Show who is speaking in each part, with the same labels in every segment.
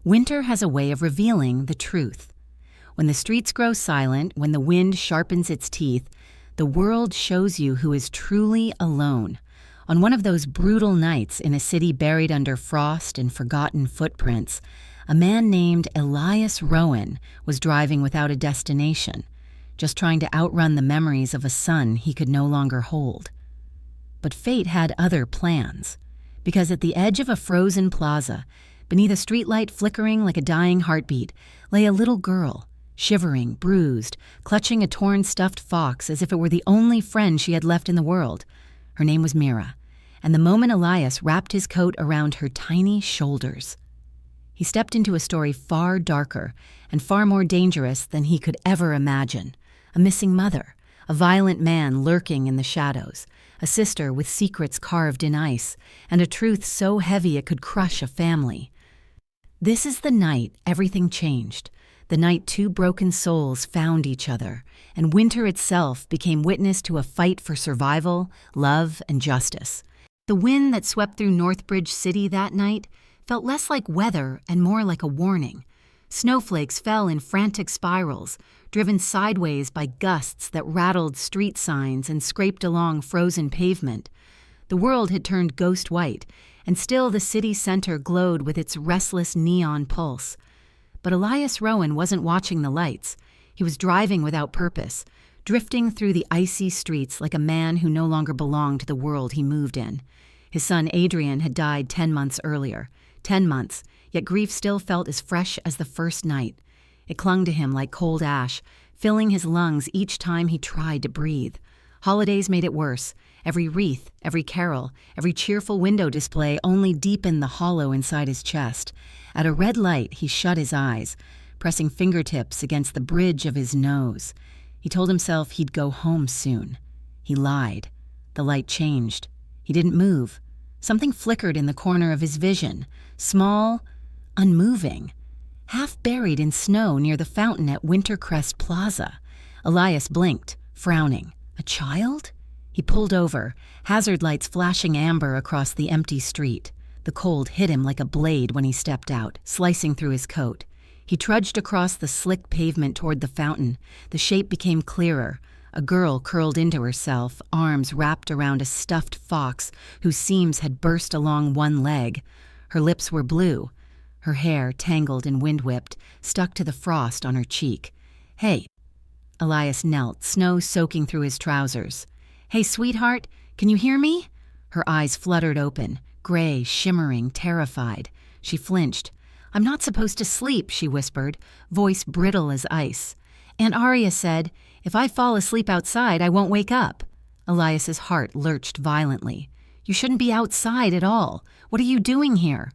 Speaker 1: Winter has a way of revealing the truth. When the streets grow silent, when the wind sharpens its teeth, the world shows you who is truly alone. On one of those brutal nights in a city buried under frost and forgotten footprints, a man named Elias Rowan was driving without a destination, just trying to outrun the memories of a son he could no longer hold. But fate had other plans, because at the edge of a frozen plaza, beneath a streetlight flickering like a dying heartbeat, lay a little girl, shivering, bruised, clutching a torn stuffed fox as if it were the only friend she had left in the world. Her name was Mira, and the moment Elias wrapped his coat around her tiny shoulders, he stepped into a story far darker and far more dangerous than he could ever imagine. A missing mother, a violent man lurking in the shadows, a sister with secrets carved in ice, and a truth so heavy it could crush a family. This is the night everything changed, the night two broken souls found each other, and winter itself became witness to a fight for survival, love, and justice. The wind that swept through Northbridge City that night felt less like weather and more like a warning. Snowflakes fell in frantic spirals, driven sideways by gusts that rattled street signs and scraped along frozen pavement. The world had turned ghost white, and still the city center glowed with its restless neon pulse. But Elias Rowan wasn't watching the lights. He was driving without purpose, drifting through the icy streets like a man who no longer belonged to the world he moved in. His son Adrian had died 10 months earlier. 10 months, yet grief still felt as fresh as the first night. It clung to him like cold ash, filling his lungs each time he tried to breathe. Holidays made it worse. Every wreath, every carol, every cheerful window display only deepened the hollow inside his chest. At a red light, he shut his eyes, pressing fingertips against the bridge of his nose. He told himself he'd go home soon. He lied. The light changed. He didn't move. Something flickered in the corner of his vision, small, unmoving, half buried in snow near the fountain at Wintercrest Plaza. Elias blinked, frowning. A child? He pulled over, hazard lights flashing amber across the empty street. The cold hit him like a blade when he stepped out, slicing through his coat. He trudged across the slick pavement toward the fountain. The shape became clearer. A girl curled into herself, arms wrapped around a stuffed fox whose seams had burst along one leg. Her lips were blue. Her hair, tangled and wind-whipped, stuck to the frost on her cheek. "Hey." Elias knelt, snow soaking through his trousers. "Hey, sweetheart, can you hear me?" Her eyes fluttered open, gray, shimmering, terrified. She flinched. "I'm not supposed to sleep," she whispered, voice brittle as ice. "Aunt Aria said, if I fall asleep outside, I won't wake up." Elias's heart lurched violently. "You shouldn't be outside at all. What are you doing here?"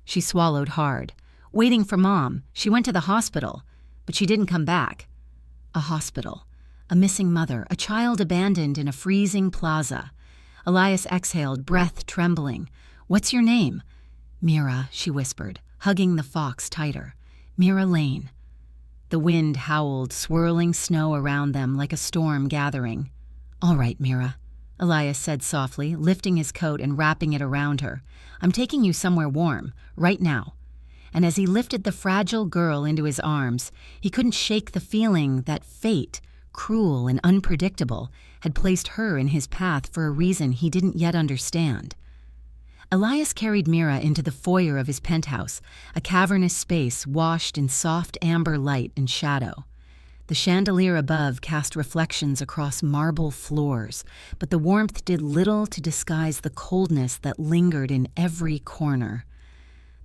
Speaker 1: She swallowed hard. "Waiting for Mom. She went to the hospital, but she didn't come back." A hospital. A missing mother, a child abandoned in a freezing plaza. Elias exhaled, breath trembling. "What's your name?" "Mira," she whispered, hugging the fox tighter. "Mira Lane." The wind howled, swirling snow around them like a storm gathering. "All right, Mira," Elias said softly, lifting his coat and wrapping it around her. "I'm taking you somewhere warm, right now." And as he lifted the fragile girl into his arms, he couldn't shake the feeling that fate, cruel and unpredictable, had placed her in his path for a reason he didn't yet understand. Elias carried Mira into the foyer of his penthouse, a cavernous space washed in soft amber light and shadow. The chandelier above cast reflections across marble floors, but the warmth did little to disguise the coldness that lingered in every corner.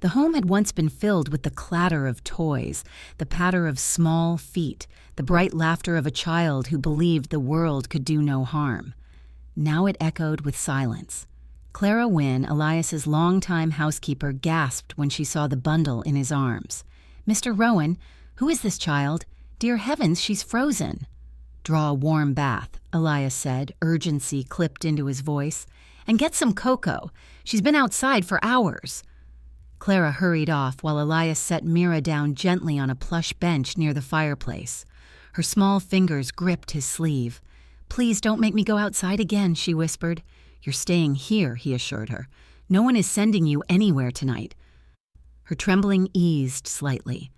Speaker 1: The home had once been filled with the clatter of toys, the patter of small feet, the bright laughter of a child who believed the world could do no harm. Now it echoed with silence. Clara Wynne, Elias's longtime housekeeper, gasped when she saw the bundle in his arms. "Mr. Rowan, who is this child? Dear heavens, she's frozen." "Draw a warm bath," Elias said, urgency clipped into his voice. "And get some cocoa. She's been outside for hours." Clara hurried off while Elias set Mira down gently on a plush bench near the fireplace. Her small fingers gripped his sleeve. "Please don't make me go outside again," she whispered. "You're staying here," he assured her. "No one is sending you anywhere tonight." Her trembling eased slightly.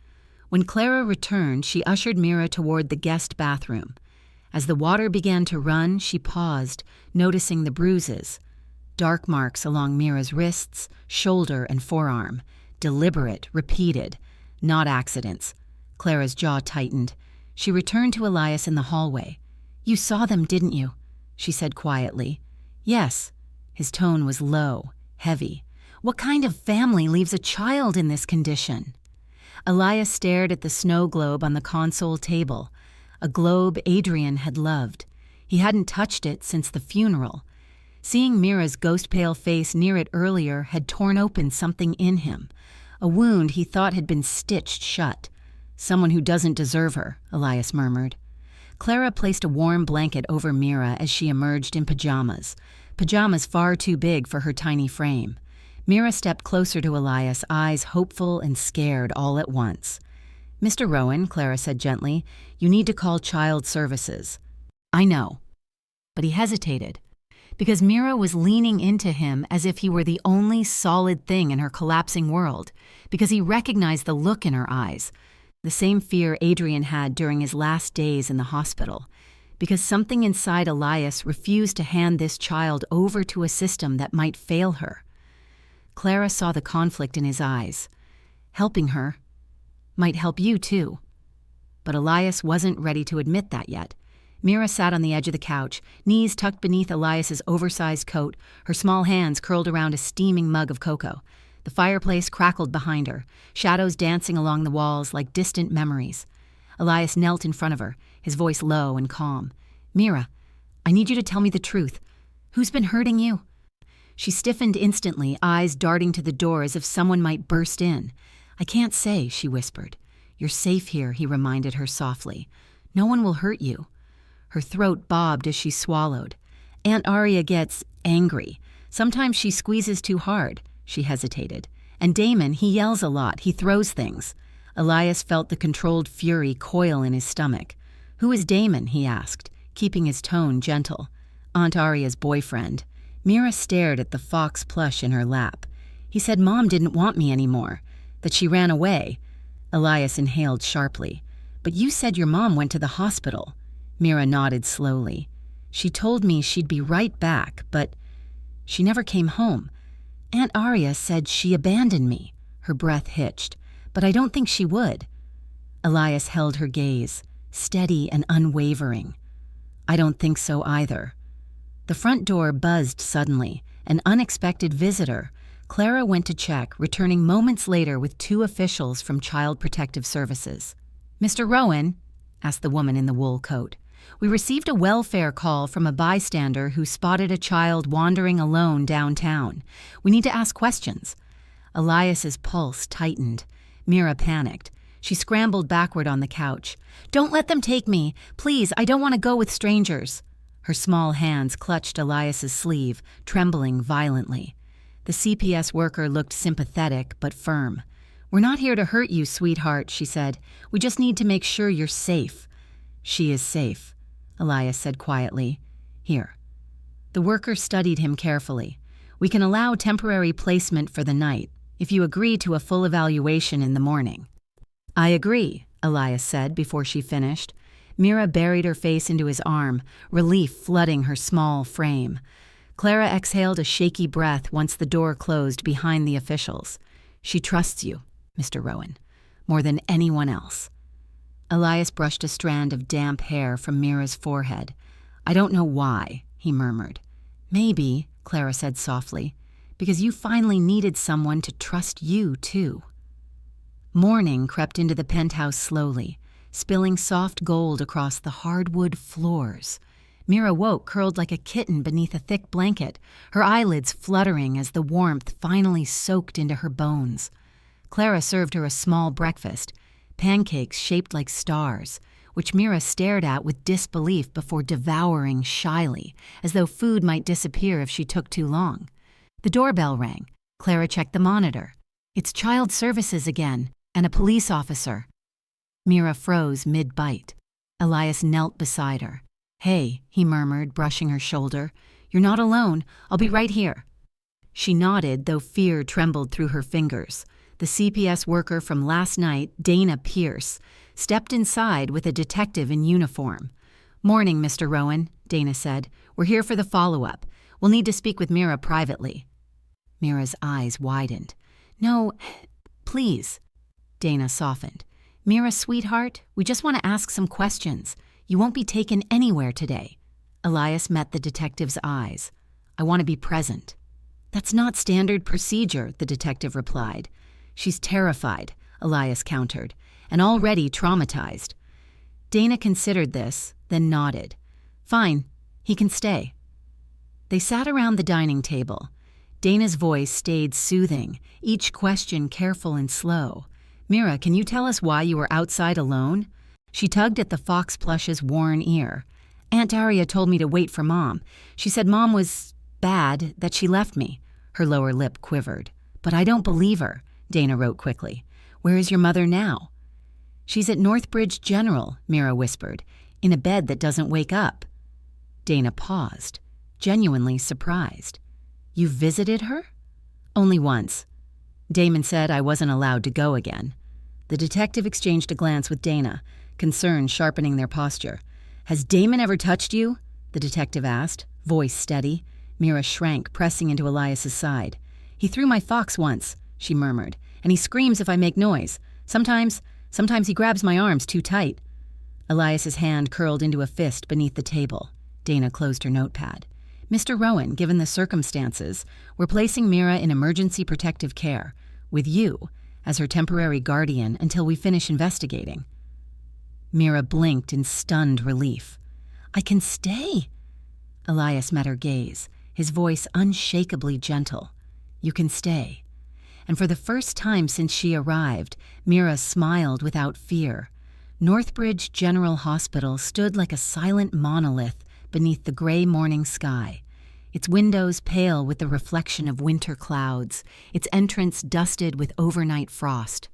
Speaker 1: When Clara returned, she ushered Mira toward the guest bathroom. As the water began to run, she paused, noticing the bruises. Dark marks along Mira's wrists, shoulder, and forearm. Deliberate, repeated, not accidents. Clara's jaw tightened. She returned to Elias in the hallway. "You saw them, didn't you?" she said quietly. "Yes." His tone was low, heavy. "What kind of family leaves a child in this condition?" Elias stared at the snow globe on the console table, a globe Adrian had loved. He hadn't touched it since the funeral. Seeing Mira's ghost-pale face near it earlier had torn open something in him, a wound he thought had been stitched shut. "Someone who doesn't deserve her," Elias murmured. Clara placed a warm blanket over Mira as she emerged in pajamas far too big for her tiny frame. Mira stepped closer to Elias, eyes hopeful and scared all at once. "Mr. Rowan," Clara said gently, "you need to call Child Services." "I know." But he hesitated, because Mira was leaning into him as if he were the only solid thing in her collapsing world, because he recognized the look in her eyes, the same fear Adrian had during his last days in the hospital, because something inside Elias refused to hand this child over to a system that might fail her. Clara saw the conflict in his eyes. Helping her might help you too. But Elias wasn't ready to admit that yet. Mira sat on the edge of the couch, knees tucked beneath Elias's oversized coat, her small hands curled around a steaming mug of cocoa. The fireplace crackled behind her, shadows dancing along the walls like distant memories. Elias knelt in front of her, his voice low and calm. "Mira, I need you to tell me the truth. Who's been hurting you?" She stiffened instantly, eyes darting to the door as if someone might burst in. "I can't say," she whispered. "You're safe here," he reminded her softly. "No one will hurt you." Her throat bobbed as she swallowed. "Aunt Aria gets angry. Sometimes she squeezes too hard." She hesitated. "And Damon, he yells a lot. He throws things." Elias felt the controlled fury coil in his stomach. "Who is Damon?" he asked, keeping his tone gentle. "Aunt Aria's boyfriend." Mira stared at the fox plush in her lap. "He said Mom didn't want me anymore, that she ran away." Elias inhaled sharply. "But you said your mom went to the hospital." Mira nodded slowly. "She told me she'd be right back, but she never came home. Aunt Aria said she abandoned me." Her breath hitched. "But I don't think she would." Elias held her gaze, steady and unwavering. "I don't think so either." The front door buzzed suddenly, an unexpected visitor. Clara went to check, returning moments later with 2 officials from Child Protective Services. "Mr. Rowan?" asked the woman in the wool coat. "We received a welfare call from a bystander who spotted a child wandering alone downtown. We need to ask questions." Elias's pulse tightened. Mira panicked. She scrambled backward on the couch. "Don't let them take me. Please, I don't want to go with strangers." Her small hands clutched Elias's sleeve, trembling violently. The CPS worker looked sympathetic but firm. "We're not here to hurt you, sweetheart," she said. "We just need to make sure you're safe." "She is safe," Elias said quietly. "Here." The worker studied him carefully. "We can allow temporary placement for the night, if you agree to a full evaluation in the morning." "I agree," Elias said before she finished. Mira buried her face into his arm, relief flooding her small frame. Clara exhaled a shaky breath once the door closed behind the officials. "She trusts you, Mr. Rowan, more than anyone else." Elias brushed a strand of damp hair from Mira's forehead. "I don't know why," he murmured. "Maybe," Clara said softly, "because you finally needed someone to trust you, too." Morning crept into the penthouse slowly, spilling soft gold across the hardwood floors. Mira woke curled like a kitten beneath a thick blanket, her eyelids fluttering as the warmth finally soaked into her bones. Clara served her a small breakfast, pancakes shaped like stars, which Mira stared at with disbelief before devouring shyly, as though food might disappear if she took too long. The doorbell rang. Clara checked the monitor. "It's Child Services again, and a police officer." Mira froze mid-bite. Elias knelt beside her. "Hey," he murmured, brushing her shoulder. "You're not alone. I'll be right here." She nodded, though fear trembled through her fingers. The CPS worker from last night, Dana Pierce, stepped inside with a detective in uniform. "Morning, Mr. Rowan," Dana said. "We're here for the follow-up. We'll need to speak with Mira privately." Mira's eyes widened. "No, please." Dana softened. "Mira, sweetheart, we just want to ask some questions. You won't be taken anywhere today." Elias met the detective's eyes. "I want to be present." "That's not standard procedure," the detective replied. "She's terrified," Elias countered, "and already traumatized." Dana considered this, then nodded. "Fine, he can stay." They sat around the dining table. Dana's voice stayed soothing, each question careful and slow. "Mira, can you tell us why you were outside alone?" She tugged at the fox plush's worn ear. "Aunt Daria told me to wait for Mom. She said Mom was bad, that she left me." Her lower lip quivered. "But I don't believe her," Dana wrote quickly. "Where is your mother now?" "She's at Northbridge General," Mira whispered, "in a bed that doesn't wake up." Dana paused, genuinely surprised. "You visited her?" "Only once. Damon said I wasn't allowed to go again." The detective exchanged a glance with Dana, concern sharpening their posture. "Has Damon ever touched you?" the detective asked, voice steady. Mira shrank, pressing into Elias's side. "He threw my fox once," she murmured, "and he screams if I make noise. Sometimes he grabs my arms too tight." Elias's hand curled into a fist beneath the table. Dana closed her notepad. "Mr. Rowan, given the circumstances, we're placing Mira in emergency protective care, with you as her temporary guardian until we finish investigating." Mira blinked in stunned relief. "I can stay?" Elias met her gaze, his voice unshakably gentle. "You can stay." And for the first time since she arrived, Mira smiled without fear. Northbridge General Hospital stood like a silent monolith beneath the gray morning sky, its windows pale with the reflection of winter clouds, its entrance dusted with overnight frost.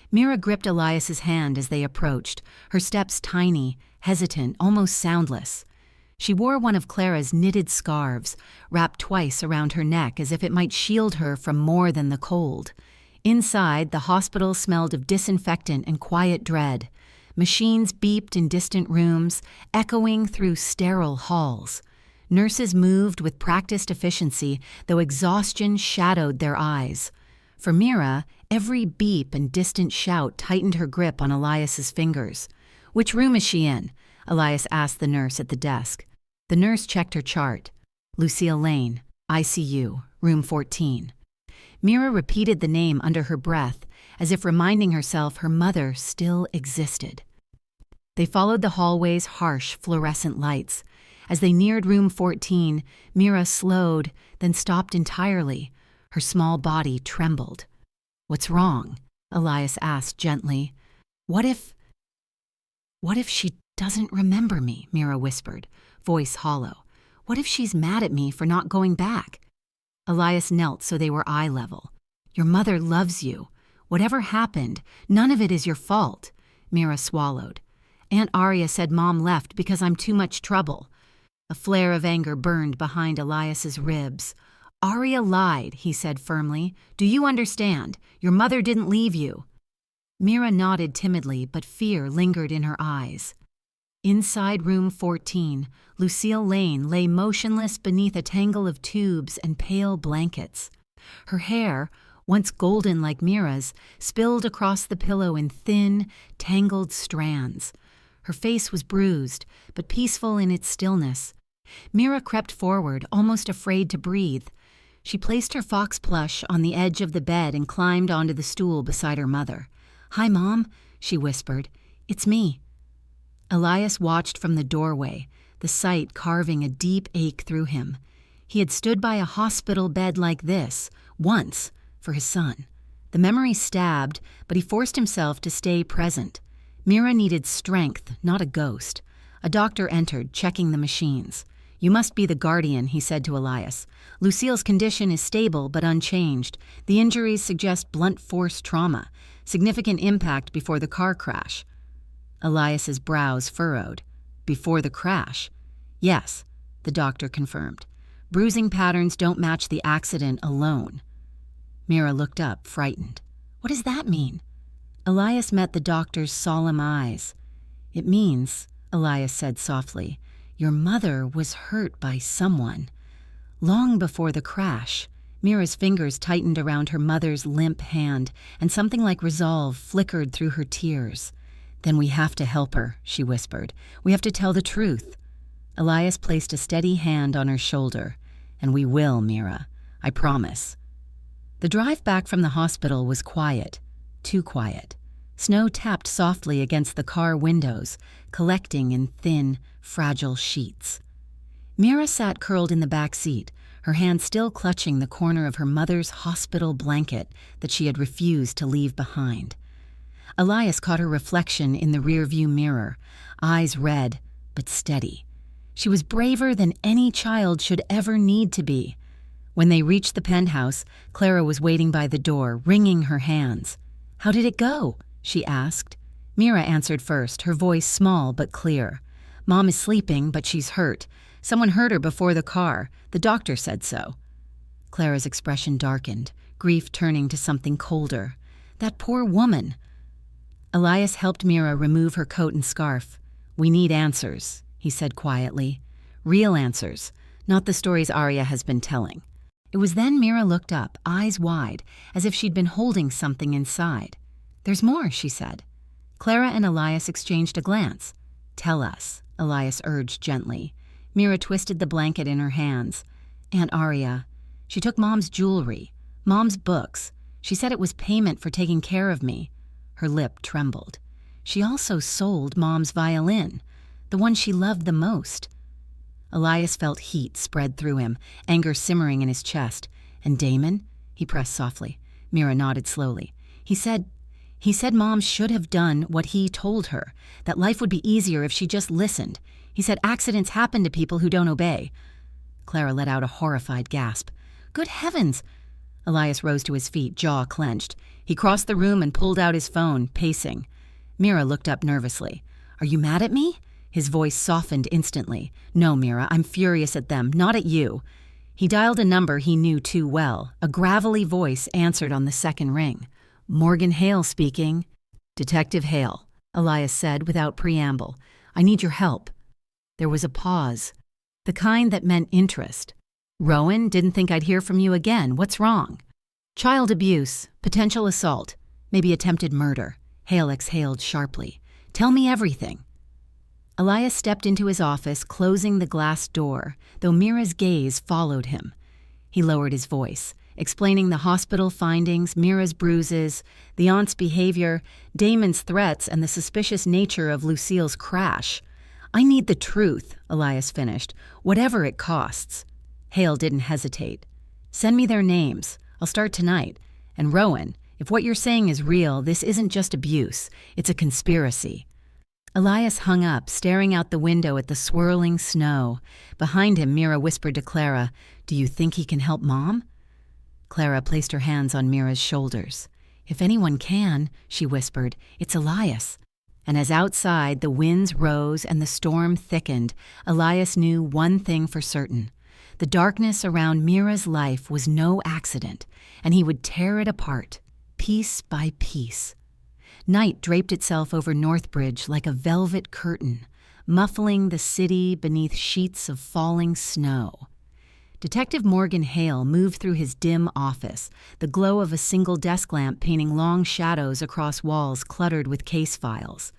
Speaker 1: Mira gripped Elias's hand as they approached, her steps tiny, hesitant, almost soundless. She wore one of Clara's knitted scarves, wrapped twice around her neck as if it might shield her from more than the cold. Inside, the hospital smelled of disinfectant and quiet dread. Machines beeped in distant rooms, echoing through sterile halls. Nurses moved with practiced efficiency, though exhaustion shadowed their eyes. For Mira, every beep and distant shout tightened her grip on Elias's fingers. "Which room is she in?" Elias asked the nurse at the desk. The nurse checked her chart. "Lucille Lane, ICU, room 14. Mira repeated the name under her breath, as if reminding herself her mother still existed. They followed the hallway's harsh fluorescent lights. As they neared room 14, Mira slowed, then stopped entirely. Her small body trembled. "What's wrong?" Elias asked gently. What if she doesn't remember me?" Mira whispered, voice hollow. "What if she's mad at me for not going back?" Elias knelt so they were eye level. "Your mother loves you. Whatever happened, none of it is your fault." Mira swallowed. "Aunt Aria said Mom left because I'm too much trouble." A flare of anger burned behind Elias's ribs. "Aria lied," he said firmly. "Do you understand? Your mother didn't leave you." Mira nodded timidly, but fear lingered in her eyes. Inside room 14, Lucille Lane lay motionless beneath a tangle of tubes and pale blankets. Her hair, once golden like Mira's, spilled across the pillow in thin, tangled strands. Her face was bruised, but peaceful in its stillness. Mira crept forward, almost afraid to breathe. She placed her fox plush on the edge of the bed and climbed onto the stool beside her mother. "Hi, Mom," she whispered. "It's me." Elias watched from the doorway, the sight carving a deep ache through him. He had stood by a hospital bed like this, once, for his son. The memory stabbed, but he forced himself to stay present. Mira needed strength, not a ghost. A doctor entered, checking the machines. "You must be the guardian," he said to Elias. "Lucille's condition is stable but unchanged. The injuries suggest blunt force trauma, significant impact before the car crash." Elias's brows furrowed. "Before the crash?" "Yes," the doctor confirmed. "Bruising patterns don't match the accident alone." Mira looked up, frightened. What does that mean? Elias met the doctor's solemn eyes. It means, Elias said softly, your mother was hurt by someone. Long before the crash, Mira's fingers tightened around her mother's limp hand, and something like resolve flickered through her tears. Then we have to help her, she whispered. We have to tell the truth. Elias placed a steady hand on her shoulder. And we will, Mira. I promise. The drive back from the hospital was quiet. Too quiet. Snow tapped softly against the car windows, collecting in thin, fragile sheets. Mira sat curled in the back seat, her hand still clutching the corner of her mother's hospital blanket that she had refused to leave behind. Elias caught her reflection in the rearview mirror, eyes red but steady. She was braver than any child should ever need to be. When they reached the penthouse, Clara was waiting by the door, wringing her hands. "How did it go?" she asked. Mira answered first, her voice small but clear. "Mom is sleeping, but she's hurt. Someone hurt her before the car. The doctor said so." Clara's expression darkened, grief turning to something colder. That poor woman. Elias helped Mira remove her coat and scarf. "We need answers," he said quietly. "Real answers, not the stories Arya has been telling." It was then Mira looked up, eyes wide, as if she'd been holding something inside. "There's more," she said. Clara and Elias exchanged a glance. "Tell us," Elias urged gently. Mira twisted the blanket in her hands. "Aunt Arya, she took Mom's jewelry, Mom's books. She said it was payment for taking care of me." Her lip trembled. "She also sold Mom's violin, the one she loved the most." Elias felt heat spread through him, anger simmering in his chest. "And Damon?" he pressed softly. Mira nodded slowly. He said Mom should have done what he told her, that life would be easier if she just listened. He said accidents happen to people who don't obey." Clara let out a horrified gasp. "Good heavens!" Elias rose to his feet, jaw clenched. He crossed the room and pulled out his phone, pacing. Mira looked up nervously. "Are you mad at me?" His voice softened instantly. "No, Mira, I'm furious at them, not at you." He dialed a number he knew too well. A gravelly voice answered on the second ring. "Morgan Hale speaking." "Detective Hale," Elias said without preamble. "I need your help." There was a pause, the kind that meant interest. "Rowan, didn't think I'd hear from you again. What's wrong?" "Child abuse, potential assault, maybe attempted murder." Hale exhaled sharply. "Tell me everything." Elias stepped into his office, closing the glass door, though Mira's gaze followed him. He lowered his voice, explaining the hospital findings, Mira's bruises, the aunt's behavior, Damon's threats, and the suspicious nature of Lucille's crash. "I need the truth," Elias finished, "whatever it costs." Hale didn't hesitate. "Send me their names. I'll start tonight. And Rowan, if what you're saying is real, this isn't just abuse. It's a conspiracy." Elias hung up, staring out the window at the swirling snow. Behind him, Mira whispered to Clara, "Do you think he can help Mom?" Clara placed her hands on Mira's shoulders. "If anyone can," she whispered, "it's Elias." And as outside the winds rose and the storm thickened, Elias knew one thing for certain. The darkness around Mira's life was no accident, and he would tear it apart, piece by piece. Night draped itself over Northbridge like a velvet curtain, muffling the city beneath sheets of falling snow. Detective Morgan Hale moved through his dim office, the glow of a single desk lamp painting long shadows across walls cluttered with case files.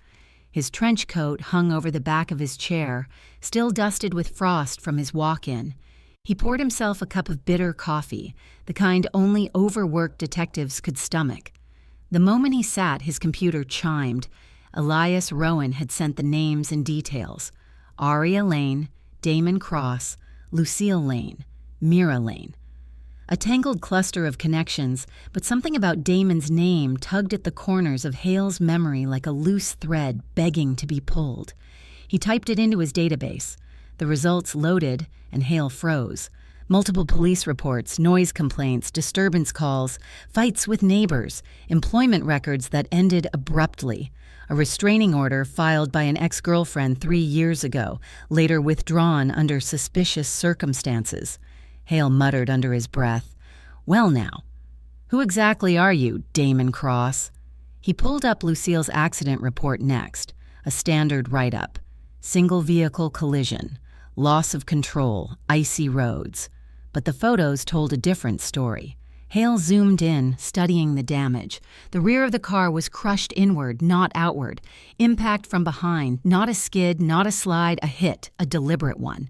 Speaker 1: His trench coat hung over the back of his chair, still dusted with frost from his walk-in. He poured himself a cup of bitter coffee, the kind only overworked detectives could stomach. The moment he sat, his computer chimed. Elias Rowan had sent the names and details. Arya Lane, Damon Cross, Lucille Lane, Mira Lane. A tangled cluster of connections, but something about Damon's name tugged at the corners of Hale's memory like a loose thread begging to be pulled. He typed it into his database. The results loaded, and Hale froze. Multiple police reports, noise complaints, disturbance calls, fights with neighbors, employment records that ended abruptly, a restraining order filed by an ex-girlfriend 3 years ago, later withdrawn under suspicious circumstances. Hale muttered under his breath, "Well now, "Who exactly are you, Damon Cross?" He pulled up Lucille's accident report next, a standard write-up. Single vehicle collision, loss of control, icy roads. But the photos told a different story. Hale zoomed in, studying the damage. The rear of the car was crushed inward, not outward. Impact from behind, not a skid, not a slide, a hit, a deliberate one.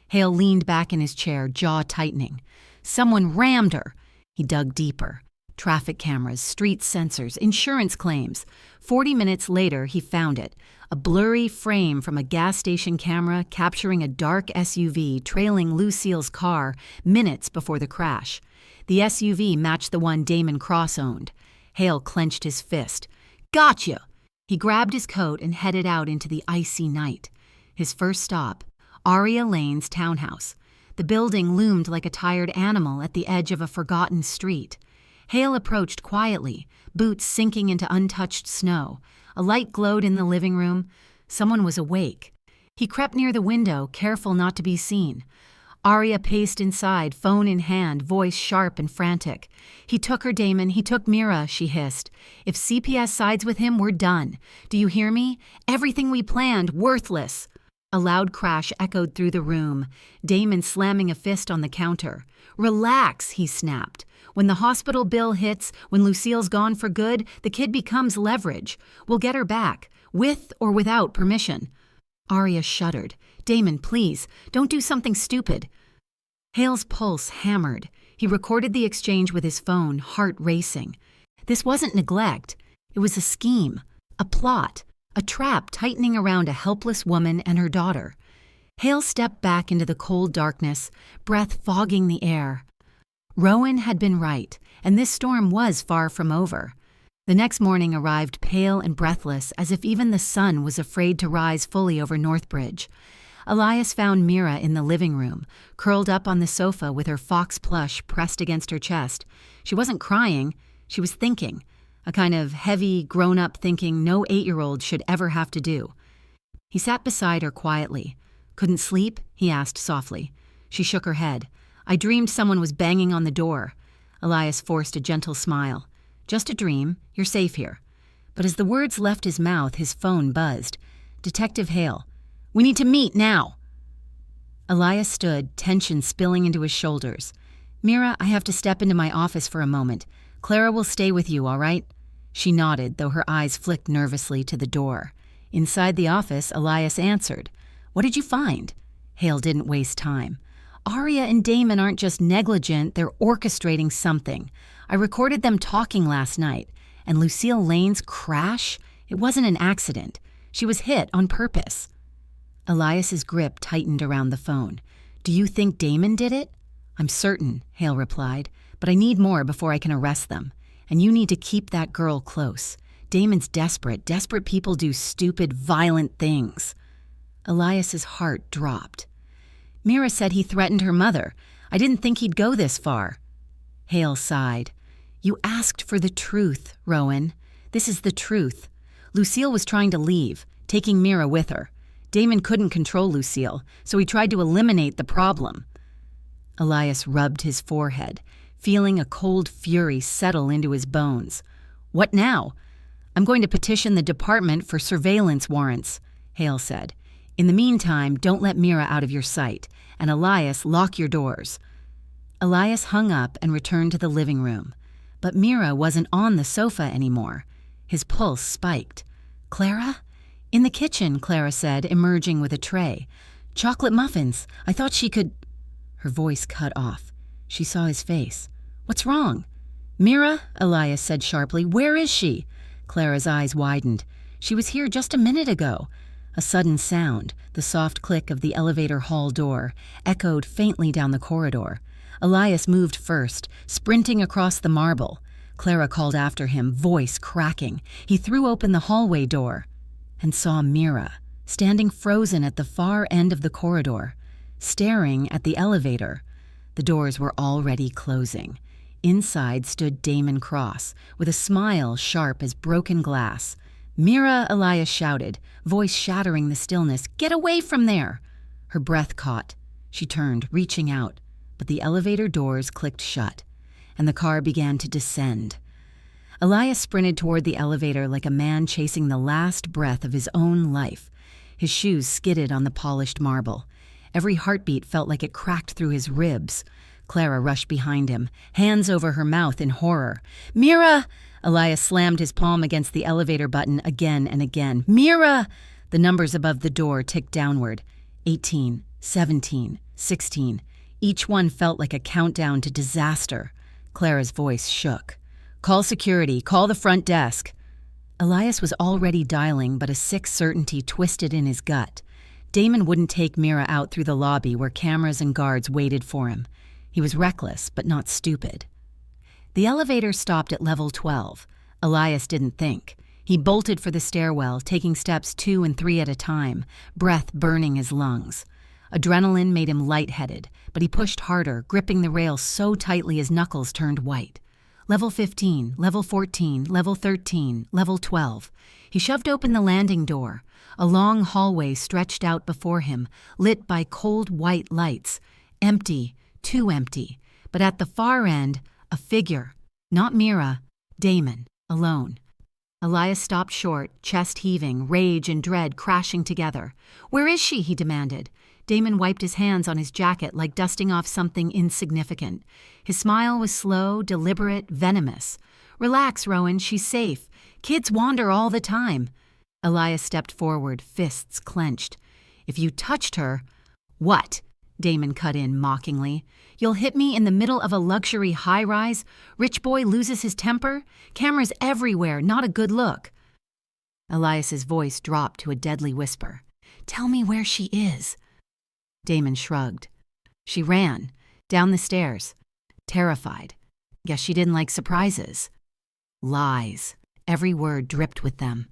Speaker 1: Hale leaned back in his chair, jaw tightening. Someone rammed her. He dug deeper. Traffic cameras, street sensors, insurance claims. 40 minutes later, he found it. A blurry frame from a gas station camera capturing a dark SUV trailing Lucille's car minutes before the crash. The SUV matched the one Damon Cross owned. Hale clenched his fist. "Gotcha!" He grabbed his coat and headed out into the icy night. His first stop, Aria Lane's townhouse. The building loomed like a tired animal at the edge of a forgotten street. Hale approached quietly, boots sinking into untouched snow. A light glowed in the living room. Someone was awake. He crept near the window, careful not to be seen. Aria paced inside, phone in hand, voice sharp and frantic. "He took her, Damon. He took Mira," she hissed. "If CPS sides with him, we're done. Do you hear me? Everything we planned, worthless." A loud crash echoed through the room, Damon slamming a fist on the counter. "Relax," he snapped. "When the hospital bill hits, when Lucille's gone for good, the kid becomes leverage. We'll get her back, with or without permission." Aria shuddered. "Damon, please, don't do something stupid." Hale's pulse hammered. He recorded the exchange with his phone, heart racing. This wasn't neglect. It was a scheme, a plot, a trap tightening around a helpless woman and her daughter. Hale stepped back into the cold darkness, breath fogging the air. Rowan had been right, and this storm was far from over. The next morning arrived pale and breathless, as if even the sun was afraid to rise fully over Northbridge. Elias found Mira in the living room, curled up on the sofa with her fox plush pressed against her chest. She wasn't crying, she was thinking, a kind of heavy, grown-up thinking no 8-year-old should ever have to do. He sat beside her quietly. "Couldn't sleep?" he asked softly. She shook her head. "I dreamed someone was banging on the door." Elias forced a gentle smile. "Just a dream. You're safe here." But as the words left his mouth, his phone buzzed. "Detective Hale. We need to meet now." Elias stood, tension spilling into his shoulders. "Mira, I have to step into my office for a moment. Clara will stay with you, all right?" She nodded, though her eyes flicked nervously to the door. Inside the office, Elias answered. "What did you find?" Hale didn't waste time. "Aria and Damon aren't just negligent, they're orchestrating something. I recorded them talking last night. And Lucille Lane's crash? It wasn't an accident. She was hit on purpose." Elias's grip tightened around the phone. "Do you think Damon did it?" "I'm certain," Hale replied, "but I need more before I can arrest them. And you need to keep that girl close. Damon's desperate. Desperate people do stupid, violent things." Elias's heart dropped. "Mira said he threatened her mother. I didn't think he'd go this far." Hale sighed. "You asked for the truth, Rowan. This is the truth. Lucille was trying to leave, taking Mira with her. Damon couldn't control Lucille, so he tried to eliminate the problem." Elias rubbed his forehead, feeling a cold fury settle into his bones. "What now?" "I'm going to petition the department for surveillance warrants," Hale said. "In the meantime, don't let Mira out of your sight. And Elias, lock your doors." Elias hung up and returned to the living room. But Mira wasn't on the sofa anymore. His pulse spiked. "Clara?" "In the kitchen," Clara said, emerging with a tray. "Chocolate muffins. I thought she could—" Her voice cut off. She saw his face. "What's wrong?" "Mira," Elias said sharply. "Where is she?" Clara's eyes widened. "She was here just a minute ago." A sudden sound, the soft click of the elevator hall door, echoed faintly down the corridor. Elias moved first, sprinting across the marble. Clara called after him, voice cracking. He threw open the hallway door and saw Mira, standing frozen at the far end of the corridor, staring at the elevator. The doors were already closing. Inside stood Damon Cross, with a smile sharp as broken glass. "Mira," Elias shouted, voice shattering the stillness. "Get away from there!" Her breath caught. She turned, reaching out, but the elevator doors clicked shut. and the car began to descend. Elias sprinted toward the elevator like a man chasing the last breath of his own life. His shoes skidded on the polished marble. Every heartbeat felt like it cracked through his ribs. Clara rushed behind him, hands over her mouth in horror. "Mira!" Elias slammed his palm against the elevator button again and again. "Mira!" The numbers above the door ticked downward. 18, 17, 16. Each one felt like a countdown to disaster. Clara's voice shook. "Call security. Call the front desk." Elias was already dialing, but a sick certainty twisted in his gut. Damon wouldn't take Mira out through the lobby where cameras and guards waited for him. He was reckless, but not stupid. The elevator stopped at level 12. Elias didn't think. He bolted for the stairwell, taking steps 2 and 3 at a time, breath burning his lungs. Adrenaline made him lightheaded, but he pushed harder, gripping the rail so tightly his knuckles turned white. Level 15, level 14, level 13, level 12. He shoved open the landing door. A long hallway stretched out before him, lit by cold white lights. Empty, too empty. But at the far end, a figure. Not Mira, Damon, alone. Elias stopped short, chest heaving, rage and dread crashing together. "Where is she?" he demanded. Damon wiped his hands on his jacket like dusting off something insignificant. His smile was slow, deliberate, venomous. "Relax, Rowan, she's safe. Kids wander all the time." Elias stepped forward, fists clenched. "If you touched her—" "What?" Damon cut in mockingly. "You'll hit me in the middle of a luxury high-rise? Rich boy loses his temper? Cameras everywhere, not a good look." Elias's voice dropped to a deadly whisper. "Tell me where she is." Damon shrugged. "She ran, down the stairs. Terrified. Guess she didn't like surprises." Lies. Every word dripped with them.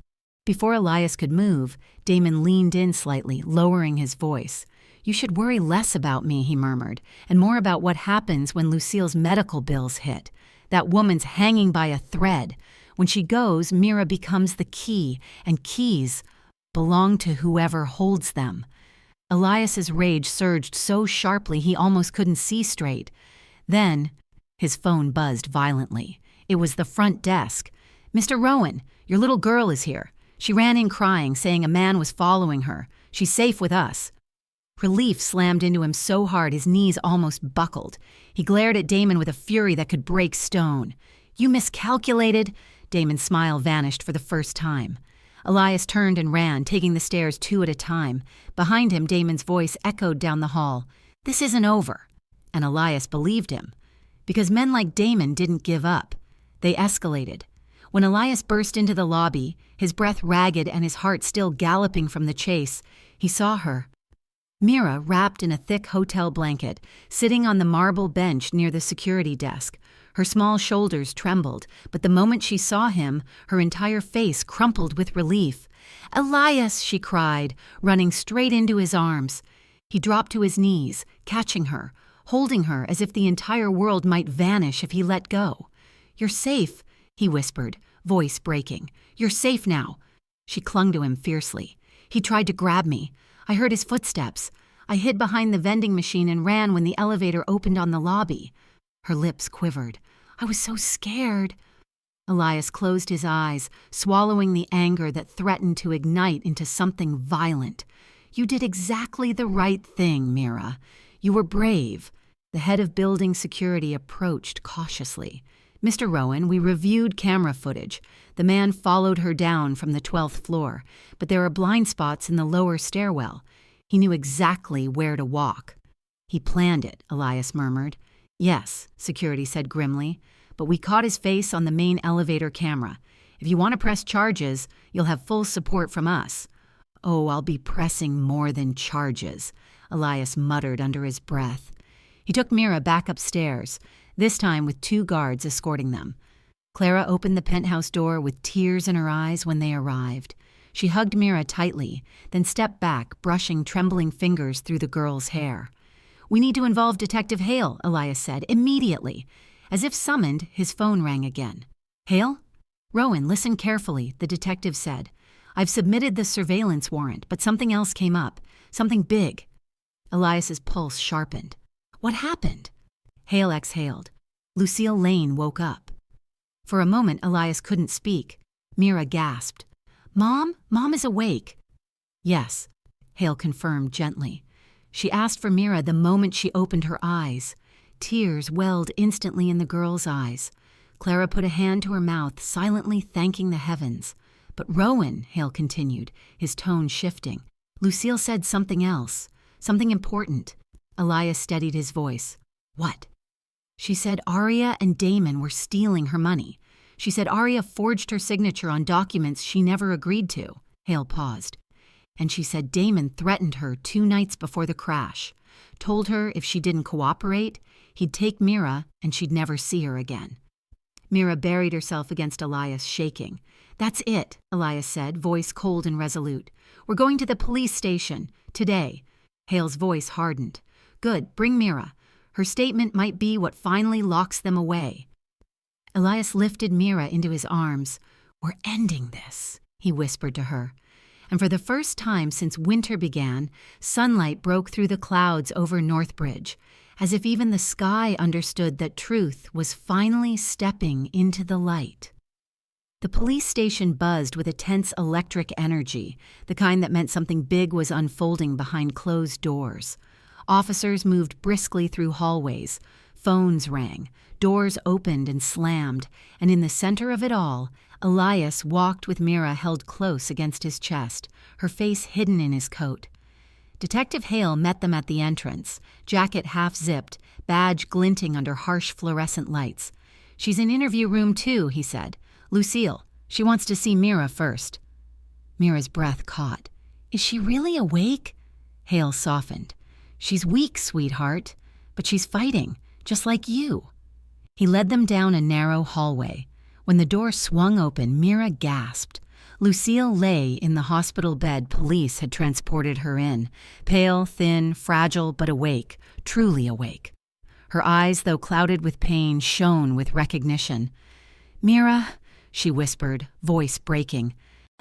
Speaker 1: Before Elias could move, Damon leaned in slightly, lowering his voice. "You should worry less about me," he murmured, "and more about what happens when Lucille's medical bills hit. That woman's hanging by a thread. When she goes, Mira becomes the key, and keys belong to whoever holds them." Elias's rage surged so sharply he almost couldn't see straight. Then, his phone buzzed violently. It was the front desk. "Mr. Rowan, your little girl is here. She ran in crying, saying a man was following her. She's safe with us." Relief slammed into him so hard his knees almost buckled. He glared at Damon with a fury that could break stone. "You miscalculated." Damon's smile vanished for the first time. Elias turned and ran, taking the stairs 2 at a time. Behind him, Damon's voice echoed down the hall. "This isn't over." And Elias believed him. Because men like Damon didn't give up. They escalated. When Elias burst into the lobby, his breath ragged and his heart still galloping from the chase, he saw her. Mira, wrapped in a thick hotel blanket, sitting on the marble bench near the security desk. Her small shoulders trembled, but the moment she saw him, her entire face crumpled with relief. "Elias!" she cried, running straight into his arms. He dropped to his knees, catching her, holding her as if the entire world might vanish if he let go. "You're safe," he whispered, voice breaking. "You're safe now." She clung to him fiercely. He tried to grab me. I heard his footsteps. I hid behind the vending machine and ran when the elevator opened on the lobby. Her lips quivered. "I was so scared." Elias closed his eyes, swallowing the anger that threatened to ignite into something violent. "You did exactly the right thing, Mira. You were brave." The head of building security approached cautiously. "Mr. Rowan, we reviewed camera footage. The man followed her down from the 12th floor, but there are blind spots in the lower stairwell. He knew exactly where to walk." "He planned it," Elias murmured. "Yes," security said grimly, "but we caught his face on the main elevator camera. If you want to press charges, you'll have full support from us." "Oh, I'll be pressing more than charges," Elias muttered under his breath. He took Mira back upstairs, this time with 2 guards escorting them. Clara opened the penthouse door with tears in her eyes when they arrived. She hugged Mira tightly, then stepped back, brushing trembling fingers through the girl's hair. "We need to involve Detective Hale," Elias said, "immediately." As if summoned, his phone rang again. "Hale?" "Rowan, listen carefully," the detective said. "I've submitted the surveillance warrant, but something else came up. Something big." Elias's pulse sharpened. "What happened?" Hale exhaled. Lucille Lane woke up. For a moment, Elias couldn't speak. Mira gasped. "Mom? Mom is awake." "Yes," Hale confirmed gently. She asked for Mira the moment she opened her eyes. Tears welled instantly in the girl's eyes. Clara put a hand to her mouth, silently thanking the heavens. "But Rowan," Hale continued, his tone shifting. "Lucille said something else, something important." Elias steadied his voice. "What?" "She said Aria and Damon were stealing her money. She said Aria forged her signature on documents she never agreed to." Hale paused. "And she said Damon threatened her 2 nights before the crash. Told her if she didn't cooperate, he'd take Mira and she'd never see her again." Mira buried herself against Elias, shaking. "That's it," Elias said, voice cold and resolute. "We're going to the police station. Today." Hale's voice hardened. "Good, bring Mira. Her statement might be what finally locks them away." Elias lifted Mira into his arms. "We're ending this," he whispered to her. And for the first time since winter began, sunlight broke through the clouds over Northbridge, as if even the sky understood that truth was finally stepping into the light. The police station buzzed with a tense electric energy, the kind that meant something big was unfolding behind closed doors. Officers moved briskly through hallways. Phones rang. Doors opened and slammed, and in the center of it all, Elias walked with Mira held close against his chest, her face hidden in his coat. Detective Hale met them at the entrance, jacket half-zipped, badge glinting under harsh fluorescent lights. "She's in interview room 2, he said. "Lucille. She wants to see Mira first." Mira's breath caught. "Is she really awake?" Hale softened. "She's weak, sweetheart, but she's fighting, just like you." He led them down a narrow hallway. When the door swung open, Mira gasped. Lucille lay in the hospital bed police had transported her in, pale, thin, fragile, but awake, truly awake. Her eyes, though clouded with pain, shone with recognition. "Mira," she whispered, voice breaking.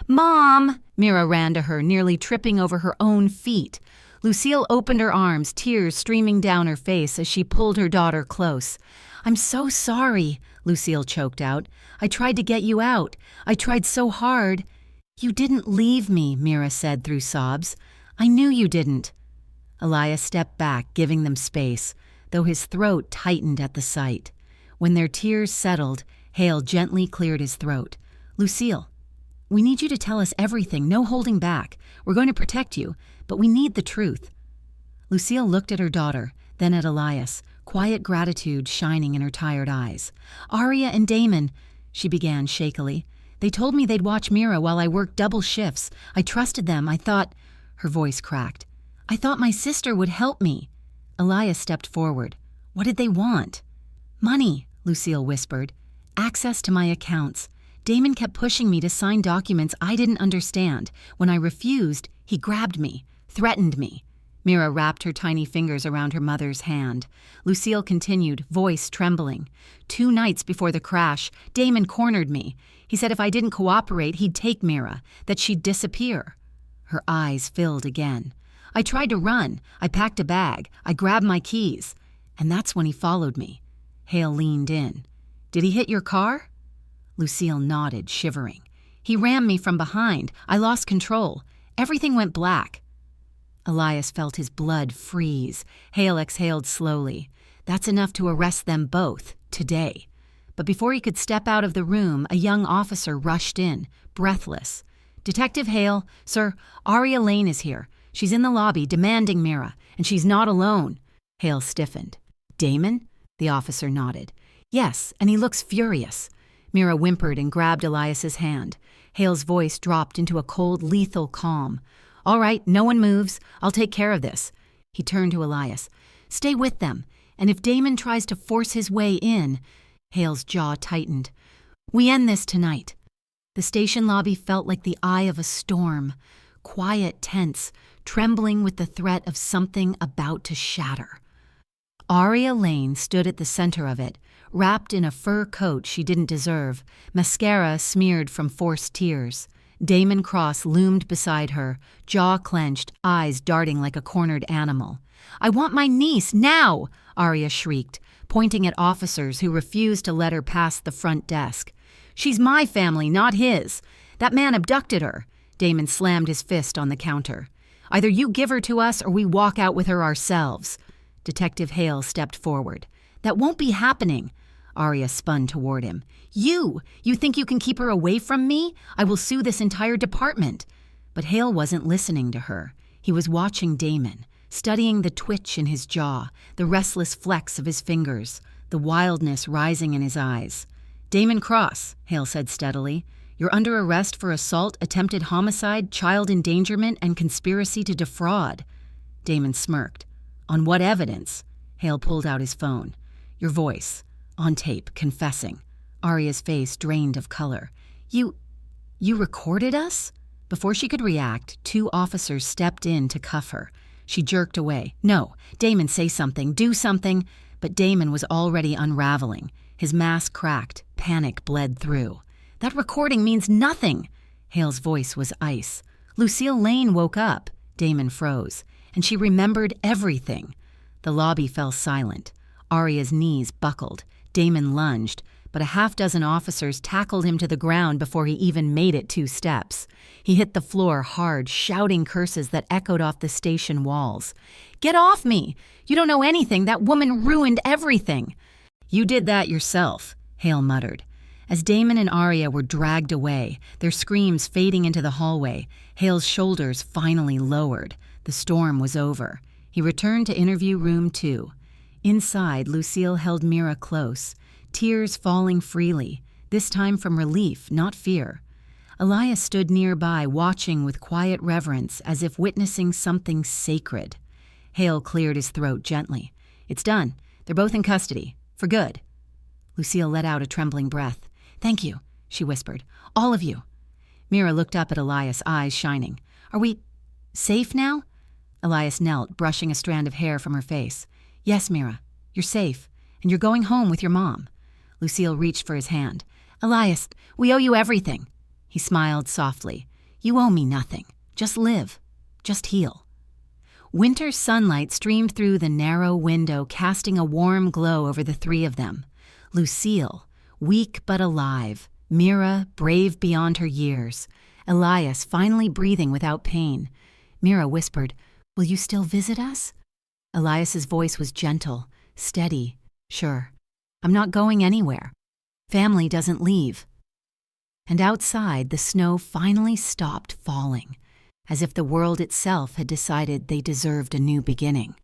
Speaker 1: "Mom!" Mira ran to her, nearly tripping over her own feet. Lucille opened her arms, tears streaming down her face as she pulled her daughter close. "I'm so sorry," Lucille choked out. "I tried to get you out. I tried so hard." "You didn't leave me," Mira said through sobs. "I knew you didn't." Elias stepped back, giving them space, though his throat tightened at the sight. When their tears settled, Hale gently cleared his throat. "Lucille, we need you to tell us everything, no holding back. We're going to protect you, but we need the truth." Lucille looked at her daughter, then at Elias, quiet gratitude shining in her tired eyes. "Aria and Damon," she began shakily. "They told me they'd watch Mira while I worked double shifts. I trusted them. I thought—" Her voice cracked. "I thought my sister would help me." Elias stepped forward. "What did they want?" "Money," Lucille whispered. "Access to my accounts. Damon kept pushing me to sign documents I didn't understand. When I refused, he grabbed me, threatened me." Mira wrapped her tiny fingers around her mother's hand. Lucille continued, voice trembling. "2 nights before the crash, Damon cornered me. He said if I didn't cooperate, he'd take Mira, that she'd disappear." Her eyes filled again. "I tried to run. I packed a bag. I grabbed my keys. And that's when he followed me." Hale leaned in. "Did he hit your car?" Lucille nodded, shivering. "He rammed me from behind. I lost control. Everything went black." Elias felt his blood freeze. Hale exhaled slowly. "That's enough to arrest them both, today." But before he could step out of the room, a young officer rushed in, breathless. "Detective Hale, sir, Aria Lane is here. She's in the lobby, demanding Mira, and she's not alone." Hale stiffened. "Damon?" The officer nodded. "Yes, and he looks furious." Mira whimpered and grabbed Elias's hand. Hale's voice dropped into a cold, lethal calm. "All right, no one moves. I'll take care of this." He turned to Elias. "Stay with them, and if Damon tries to force his way in—" Hale's jaw tightened. "We end this tonight." The station lobby felt like the eye of a storm, quiet, tense, trembling with the threat of something about to shatter. Aria Lane stood at the center of it, wrapped in a fur coat she didn't deserve, mascara smeared from forced tears. Damon Cross loomed beside her, jaw clenched, eyes darting like a cornered animal. "I want my niece, now!" Arya shrieked, pointing at officers who refused to let her past the front desk. "She's my family, not his. That man abducted her." Damon slammed his fist on the counter. "Either you give her to us or we walk out with her ourselves." Detective Hale stepped forward. "That won't be happening." Arya spun toward him. You think you can keep her away from me? I will sue this entire department." But Hale wasn't listening to her. He was watching Damon, studying the twitch in his jaw, the restless flex of his fingers, the wildness rising in his eyes. "Damon Cross," Hale said steadily, "you're under arrest for assault, attempted homicide, child endangerment, and conspiracy to defraud." Damon smirked. "On what evidence?" Hale pulled out his phone. "Your voice. On tape, confessing." Arya's face drained of color. You recorded us?" Before she could react, 2 officers stepped in to cuff her. She jerked away. "No, Damon, say something, do something." But Damon was already unraveling. His mask cracked, panic bled through. "That recording means nothing." Hale's voice was ice. "Lucille Lane woke up." Damon froze. "And she remembered everything." The lobby fell silent. Arya's knees buckled. Damon lunged, but a half-dozen officers tackled him to the ground before he even made it 2 steps. He hit the floor hard, shouting curses that echoed off the station walls. "Get off me! You don't know anything. That woman ruined everything." "You did that yourself," Hale muttered. As Damon and Arya were dragged away, their screams fading into the hallway, Hale's shoulders finally lowered. The storm was over. He returned to interview room 2. Inside, Lucille held Mira close, tears falling freely, this time from relief, not fear. Elias stood nearby, watching with quiet reverence, as if witnessing something sacred. Hale cleared his throat gently. "It's done. They're both in custody. For good." Lucille let out a trembling breath. "Thank you," she whispered. "All of you." Mira looked up at Elias, eyes shining. "Are we safe now?" Elias knelt, brushing a strand of hair from her face. "Yes, Mira. You're safe. And you're going home with your mom." Lucille reached for his hand. "Elias, we owe you everything." He smiled softly. "You owe me nothing. Just live. Just heal." Winter sunlight streamed through the narrow window, casting a warm glow over the 3 of them. Lucille, weak but alive. Mira, brave beyond her years. Elias, finally breathing without pain. Mira whispered, "Will you still visit us?" Elias's voice was gentle, steady. "Sure. I'm not going anywhere. Family doesn't leave." And outside, the snow finally stopped falling, as if the world itself had decided they deserved a new beginning.